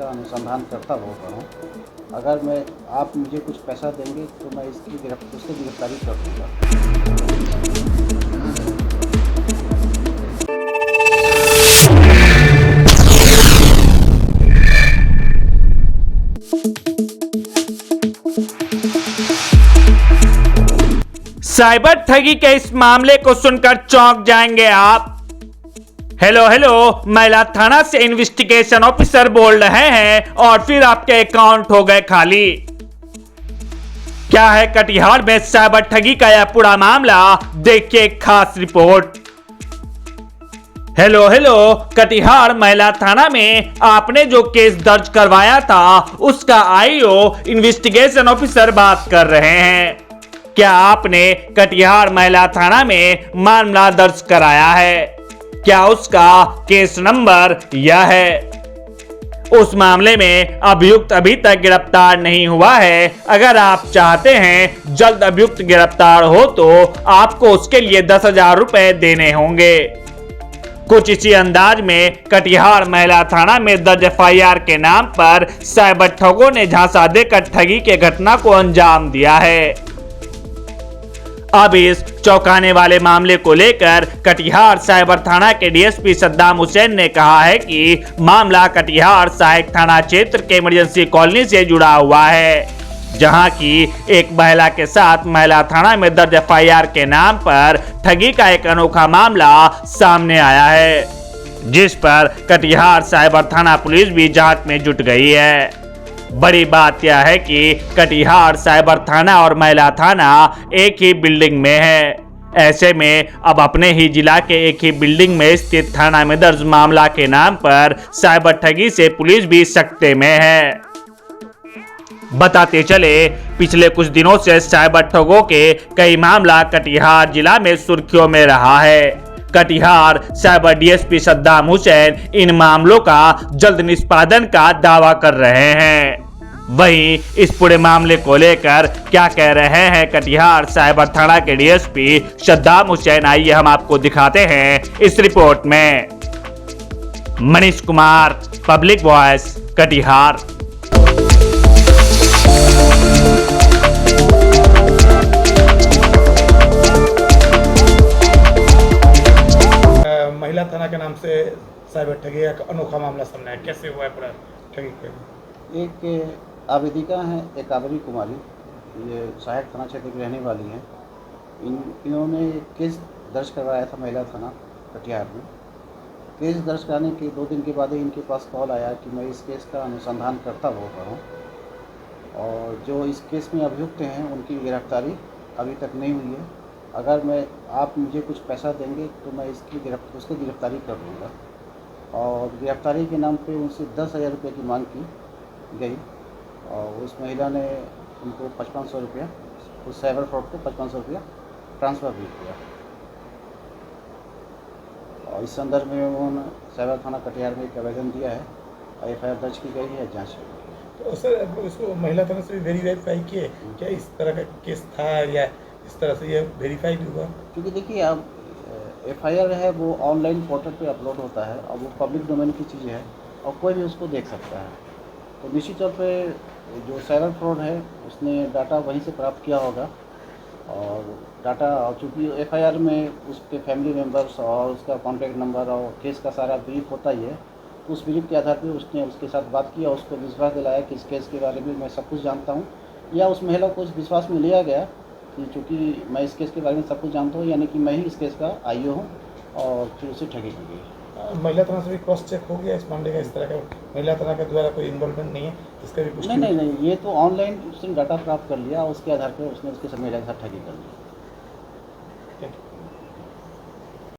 का अनुसंधान करता होता हूँ। अगर आप मुझे कुछ पैसा देंगे तो मैं उसकी गिरफ्तारी कर दूँगा। साइबर ठगी के इस मामले को सुनकर चौंक जाएंगे आप। हेलो हेलो, महिला थाना से इन्वेस्टिगेशन ऑफिसर बोल रहे हैं और फिर आपके अकाउंट हो गए खाली। क्या है कटिहार में साइबर ठगी का यह पूरा मामला, देखिए एक खास रिपोर्ट। हेलो हेलो, कटिहार महिला थाना में आपने जो केस दर्ज करवाया था उसका आईओ इन्वेस्टिगेशन ऑफिसर बात कर रहे हैं। क्या आपने कटिहार महिला थाना में मामला दर्ज कराया है? क्या उसका केस नंबर यह है? उस मामले में अभियुक्त अभी तक गिरफ्तार नहीं हुआ है। अगर आप चाहते हैं जल्द अभियुक्त गिरफ्तार हो तो आपको उसके लिए 10,000 रुपए देने होंगे। कुछ इसी अंदाज में कटिहार महिला थाना में दर्ज एफआईआर के नाम पर साइबर ठगों ने झांसा देकर ठगी के घटना को अंजाम दिया है। अब इस चौंकाने वाले मामले को लेकर कटिहार साइबर थाना के डीएसपी सद्दाम हुसैन ने कहा है कि मामला कटिहार सहायक थाना क्षेत्र के इमरजेंसी कॉलोनी से जुड़ा हुआ है, जहां की एक महिला के साथ महिला थाना में दर्ज एफआईआर के नाम पर ठगी का एक अनोखा मामला सामने आया है, जिस पर कटिहार साइबर थाना पुलिस भी जांच में जुट गई है। बड़ी बात यह है कि कटिहार साइबर थाना और महिला थाना एक ही बिल्डिंग में है। ऐसे में अब अपने ही जिला के एक ही बिल्डिंग में स्थित थाना में दर्ज मामला के नाम पर साइबर ठगी से पुलिस भी सकते में है। बताते चले, पिछले कुछ दिनों से साइबर ठगों के कई मामला कटिहार जिला में सुर्खियों में रहा है। कटिहार साइबर डीएसपी सद्दाम हुसैन इन मामलों का जल्द निष्पादन का दावा कर रहे हैं। वहीं इस पूरे मामले को लेकर क्या कह रहे हैं कटिहार साइबर थाना के डीएसपी सद्दाम हुसैन, आइए हम आपको दिखाते हैं इस रिपोर्ट में। Manish Kumar, public voice, Katihar. महिला थाना के नाम से साइबर ठगी का अनोखा मामला सामने आया, कैसे हुआ है पूरा ठगी पे? एक आवेदिका हैं एकावरी कुमारी, ये सहायक थाना क्षेत्र की रहने वाली हैं। इन्होंने केस दर्ज करवाया था महिला थाना कटिहार में। केस दर्ज कराने के 2 दिन के बाद ही इनके पास कॉल आया कि मैं इस केस का अनुसंधान करता होता हूँ और जो इस केस में अभियुक्त हैं उनकी गिरफ्तारी अभी तक नहीं हुई है। अगर आप मुझे कुछ पैसा देंगे तो मैं उसकी गिरफ्तारी कर दूँगा। और गिरफ्तारी के नाम पे उनसे 10,000 रुपये की मांग की गई और उस महिला ने उनको 5500 रुपया, उस साइबर फ्रॉड को 5500 रुपया ट्रांसफ़र भी किया। और इस संदर्भ में उन्होंने साइबर थाना कटिहार में एक आवेदन दिया है और एफआईआर दर्ज की गई है, जाँच हो रही है। तो सर उसको महिला थाना से भी वेरीफाई किए क्या इस तरह का केस था या इस तरह से ये वेरीफाई भी हुआ? क्योंकि देखिए, अब एफआईआर है वो ऑनलाइन पोर्टल पे अपलोड होता है और वो पब्लिक डोमेन की चीज़ है और कोई भी उसको देख सकता है। तो निश्चित तौर पे जो साइबर फ्रॉड है उसने डाटा वहीं से प्राप्त किया होगा और डाटा, चूँकि एफआईआर में उसके फैमिली मेम्बर्स और उसका कॉन्टैक्ट नंबर और केस का सारा ब्रीफ होता ही है, तो उस ब्रीफ के आधार पर उसने उसके साथ बात किया, उसको विश्वास दिलाया कि इस केस के बारे में मैं सब कुछ जानता हूँ, या उस महिला को इस विश्वास में लिया गया कि चूँकि मैं इस केस के बारे में सब कुछ जानता हूँ, यानी कि मैं ही इस केस का आईओ हूँ, और फिर उसे ठगी की गई। महिला थाना से भी क्रॉस चेक हो गया इस मामले का? इस तरह का महिला थाना के द्वारा कोई इन्वॉल्वमेंट नहीं है इसका भी? नहीं, ये तो ऑनलाइन उसने डाटा प्राप्त कर लिया और उसके आधार पर उसने उसके महिला के साथ ठगी कर ली।